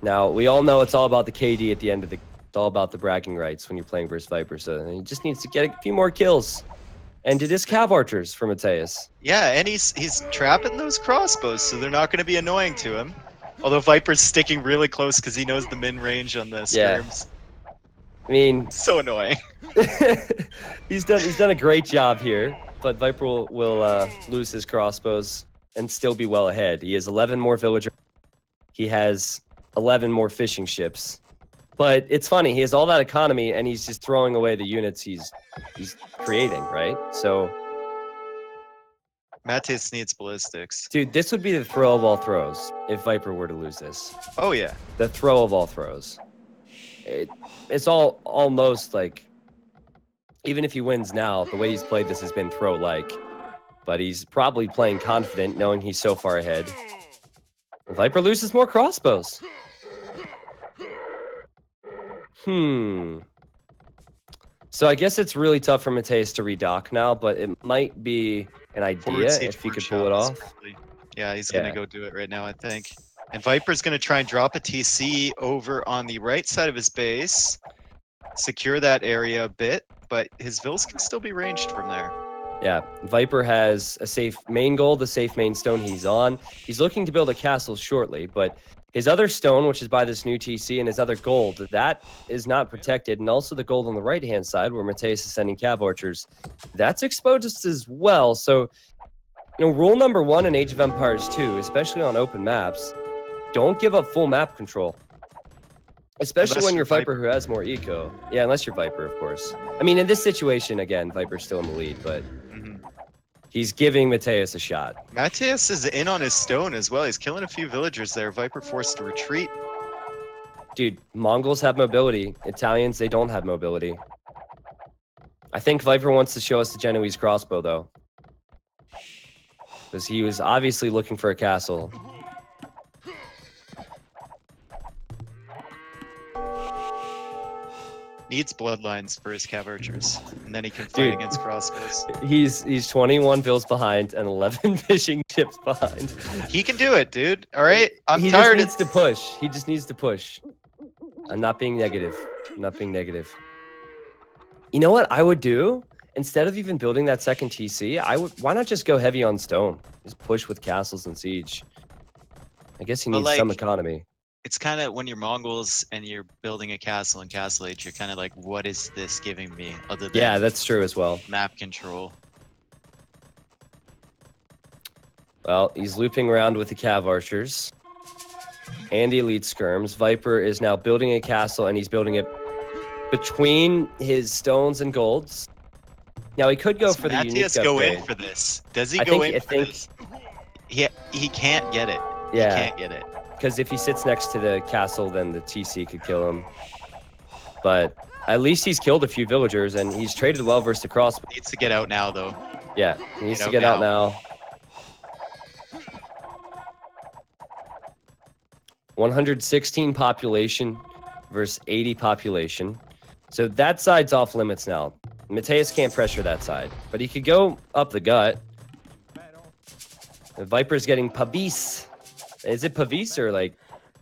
Now, we all know it's all about the KD at the end of the... It's all about the bragging rights when you're playing versus Viper, so he just needs to get a few more kills. And it is Cav Archers for Mattheus. Yeah, and he's trapping those crossbows, so they're not going to be annoying to him. Although Viper's sticking really close because he knows the min range on the skirms. I mean, So annoying. he's done a great job here, but Viper will lose his crossbows and still be well ahead. He has 11 more villagers. He has 11 more fishing ships. But it's funny, he has all that economy and he's just throwing away the units he's creating, right? So, Mattheus needs ballistics. dude, this would be the throw of all throws if Viper were to lose this. Oh yeah. The throw of all throws. It's almost like, even if he wins now, the way he's played this has been throw-like. But he's probably playing confident, knowing he's so far ahead. Viper loses more crossbows. So I guess it's really tough for Mattheus to redock now, but it might be an idea if he could pull it off. Yeah, he's gonna go do it right now, I think. And Viper's gonna try and drop a TC over on the right side of his base, secure that area a bit, but his vills can still be ranged from there. Yeah, Viper has a safe main gold, the safe main stone he's on. He's looking to build a castle shortly, but his other stone, which is by this new TC, and his other gold, that is not protected. And also the gold on the right-hand side, where Mattheus is sending Cav Archers, that's exposed as well. So, rule number 1 in Age of Empires 2, especially on open maps, don't give up full map control. Especially Unless when you're you're Viper who has more eco. Yeah, unless you're Viper, of course. I mean, in this situation, again, Viper's still in the lead, but he's giving Mattheus a shot. Mattheus is in on his stone as well. He's killing a few villagers there. Viper forced to retreat. Dude, Mongols have mobility. Italians, they don't have mobility. I think Viper wants to show us the Genoese crossbow, though. Because he was obviously looking for a castle. Needs bloodlines for his Cav Archers, and then he can fight against crossbows. He's 21 vills behind and 11 fishing ships behind. He can do it, dude. All right, I'm he tired. He just needs to push. He just needs to push. I'm not being negative. I'm not being negative. You know what I would do? Instead of even building that second TC, why not just go heavy on stone? Just push with castles and siege. I guess he needs some economy. It's kind of when you're Mongols and you're building a castle in Castle Age, you're kind of like, what is this giving me other than that's true as well. map control? Well, he's looping around with the Cav Archers. and the elite skirms. Viper is now building a castle, and he's building it between his stones and golds. Now he could go Does for the unique Mattheus go in upgrade. for this? Does he I go think- in I for think- this? He can't get it. Yeah. He can't get it. Because if he sits next to the castle, then the TC could kill him. But at least he's killed a few villagers, and he's traded well versus the cross. Needs to get out now, though. Yeah, he needs to out get out now. now. 116 population versus 80 population. So that side's off limits now. Mattheus can't pressure that side, but he could go up the gut. The Viper's getting Pavis. Is it Pavis or like?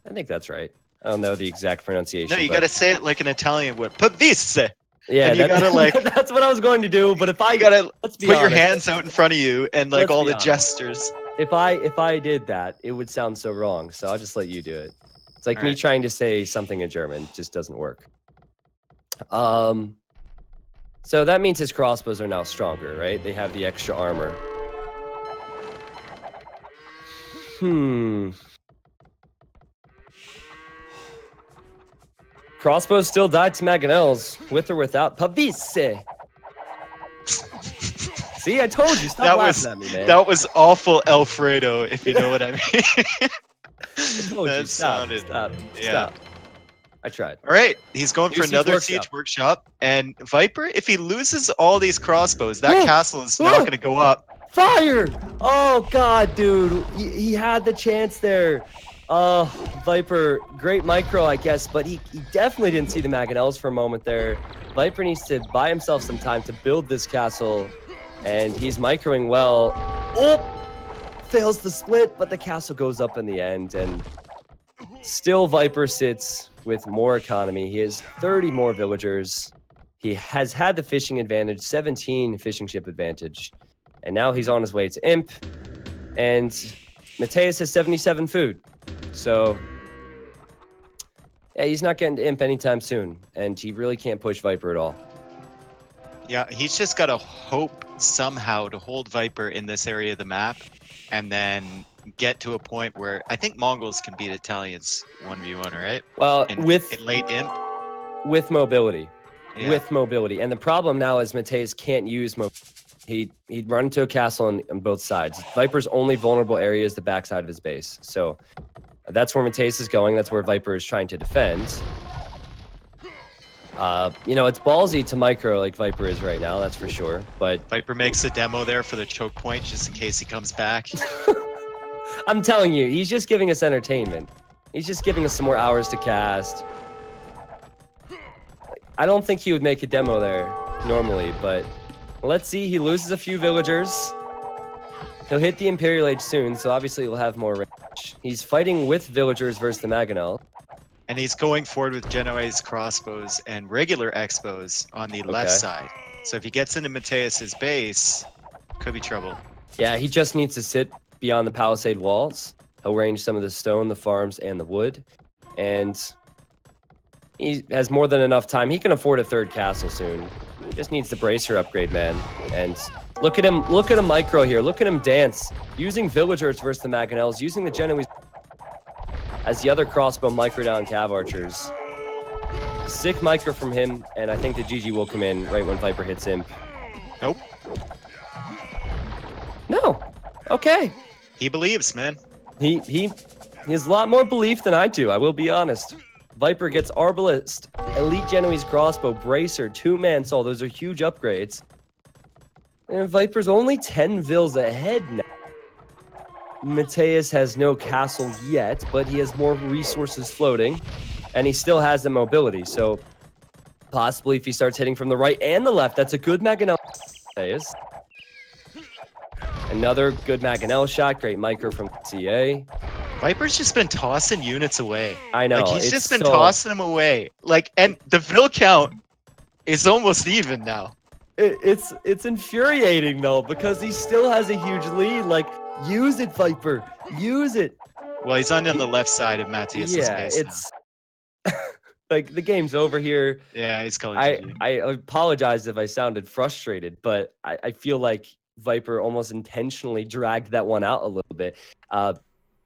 I think that's right. I don't know the exact pronunciation. No, you but- gotta say it like an Italian would. Pavisse! Yeah, and you gotta, like- that's what I was going to do. But if I You gotta let's be put your honest, hands out in front of you and like Let's all be the honest. gestures. If I did that, it would sound so wrong. So I'll just let you do it. It's like me Alright. trying to say something in German. It just doesn't work. So that means his crossbows are now stronger, right? They have the extra armor. Crossbows still died to Mangonels, with or without Pavisse. See, I told you. Stop That laughing was at me, man. that was awful Alfredo, if you know what I mean. I told you. that Stop. sounded- Stop. yeah. Stop. I tried. All right, he's going for Here's Siege another Workshop. siege workshop, and Viper. If he loses all these crossbows, that Whoa! castle is not Whoa! going to go up. Fire! Oh god, dude, he had the chance there. Viper, great micro, I guess, but he definitely didn't see the Mangonels for a moment there. Viper needs to buy himself some time to build this castle, and he's microing well. Oh, fails the split, but the castle goes up in the end, and still Viper sits with more economy. He has 30 more villagers. He has had the fishing advantage, 17 fishing ship advantage. And now he's on his way to Imp. And Mattheus has 77 food. So, yeah, he's not getting to Imp anytime soon. And he really can't push Viper at all. Yeah, he's just got to hope somehow to hold Viper in this area of the map, and then get to a point where I think Mongols can beat Italians 1v1, right? Well, In with late Imp. mobility. Yeah. With mobility. And the problem now is Mattheus can't use mobility. He'd run into a castle on both sides. Viper's only vulnerable area is the backside of his base. So that's where Mattheus is going. That's where Viper is trying to defend. It's ballsy to micro like Viper is right now, that's for sure. But Viper makes a demo there for the choke point just in case he comes back. I'm telling you, he's just giving us entertainment. He's just giving us some more hours to cast. I don't think he would make a demo there normally, but let's see. He loses a few villagers. He'll hit the Imperial Age soon, so obviously he'll have more range. He's fighting with villagers versus the Mangonel. And he's going forward with Genoese crossbows and regular X-bows on the left Okay. side. So if he gets into Mattheus's base, could be trouble. Yeah, he just needs to sit beyond the palisade walls. He'll range some of the stone, the farms, and the wood. And he has more than enough time. He can afford a third castle soon. He just needs the bracer upgrade, man. And look at him micro here. Look at him dance. Using villagers versus the Mangonels, using the Genoese as the other crossbow micro down cav archers. Sick micro from him, and I think the GG will come in right when Viper hits him. Nope. No. Okay. He believes, man. He has a lot more belief than I do, I will be honest. Viper gets Arbalist, Elite Genoese Crossbow, Bracer, 2-man soul. Those are huge upgrades. And Viper's only 10 vills ahead now. Mattheus has no castle yet, but he has more resources floating. And he still has the mobility, so possibly if he starts hitting from the right and the left, that's a good Mangonel. Mattheus. Another good Mangonel shot, great micro from CA. Viper's just been tossing units away. I know. Like, he's it's just been so- tossing them away. Like, and the Vil count is almost even now. It's infuriating though, because he still has a huge lead. Like, use it, Viper. Use it. Well, he's on the left side of Mattheus's Yeah, base it's like the game's over here. now. Yeah, he's calling I GG. apologize if I sounded frustrated, but I feel like Viper almost intentionally dragged that one out a little bit.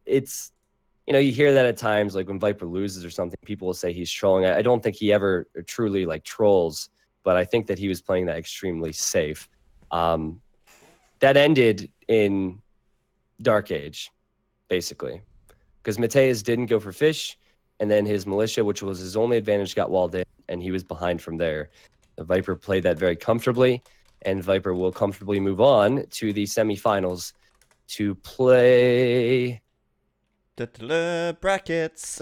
It's you hear that at times, like when Viper loses or something, people will say he's trolling. I don't think he ever truly like trolls, but I think that he was playing that extremely safe. That ended in Dark Age, basically, because Mattheus didn't go for fish, and then his militia, which was his only advantage, got walled in, and he was behind from there. The Viper played that very comfortably, and Viper will comfortably move on to the semifinals to play brackets.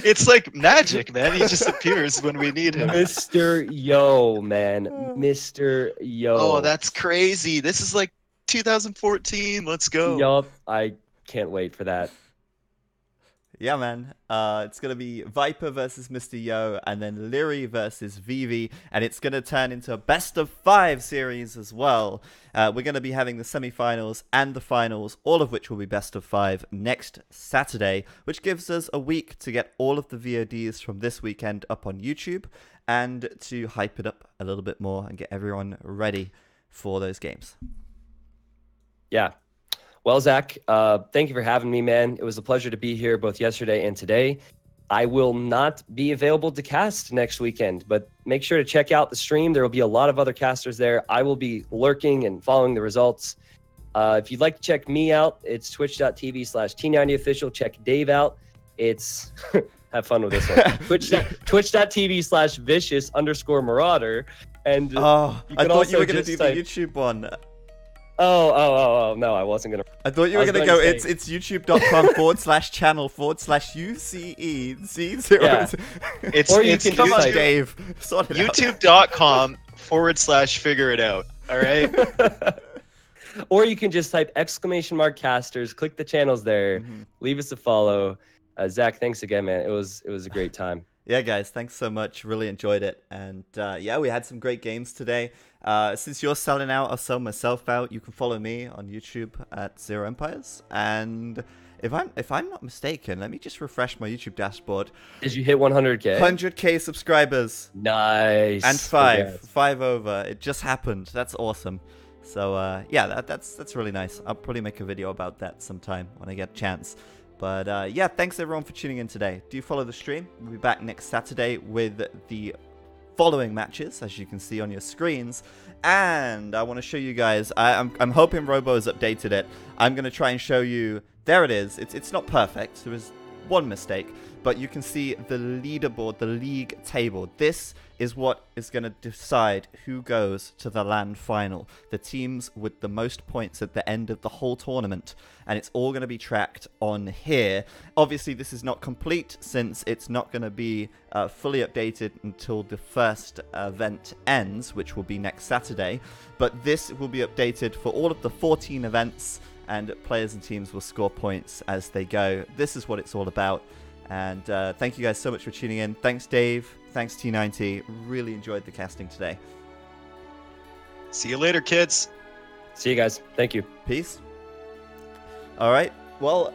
It's like magic, man. He just appears when we need him. Mr. Yo, man. Mr. Yo. Oh, that's crazy. This is like 2014. Let's go. Yup. I can't wait for that. Yeah, man. It's going to be Viper versus Mr. Yo, and then Leary versus Vivi, and it's going to turn into a best-of-5 series as well. We're going to be having the semi-finals and the finals, all of which will be best-of-5 next Saturday, which gives us a week to get all of the VODs from this weekend up on YouTube, and to hype it up a little bit more and get everyone ready for those games. Yeah. Well, Zach, thank you for having me, man. It was a pleasure to be here both yesterday and today. I will not be available to cast next weekend, but make sure to check out the stream. There will be a lot of other casters there. I will be lurking and following the results. If you'd like to check me out, it's twitch.tv/T90official. Check Dave out. It's have fun with this one. Twitch.tv/vicious_marauder. And I thought you were going to do the YouTube one. Oh, no, I wasn't going to. I thought you were going to go, it's youtube.com/channel/UCEZ0. Yeah. Or you can Come on, just Dave. Sort it out. YouTube.com/figure it out. All right. Or you can just type ~casters, click the channels there, leave us a follow. Zach, thanks again, man. It was a great time. Yeah, guys, thanks so much. Really enjoyed it. And yeah, we had some great games today. Since you're selling out, I'll sell myself out. You can follow me on YouTube at Zero Empires. And if I'm not mistaken, let me just refresh my YouTube dashboard. Did you hit 100K? 100K subscribers. Nice. And five over. It just happened. That's awesome. So yeah, that's really nice. I'll probably make a video about that sometime when I get a chance. But yeah, thanks everyone for tuning in today. Do follow the stream. We'll be back next Saturday with the following matches, as you can see on your screens. And I want to show you guys, I'm hoping Robo has updated it. I'm going to try and show you, there it is. It's not perfect. There was one mistake, but you can see the leaderboard, the league table. This is what is going to decide who goes to the LAN final. The teams with the most points at the end of the whole tournament. And it's all going to be tracked on here. Obviously, this is not complete since it's not going to be fully updated until the first event ends, which will be next Saturday. But this will be updated for all of the 14 events, and players and teams will score points as they go. This is what it's all about. And thank you guys so much for tuning in. Thanks, Dave. Thanks, T90. Really enjoyed the casting today. See you later, kids. See you guys. Thank you. Peace. All right. Well,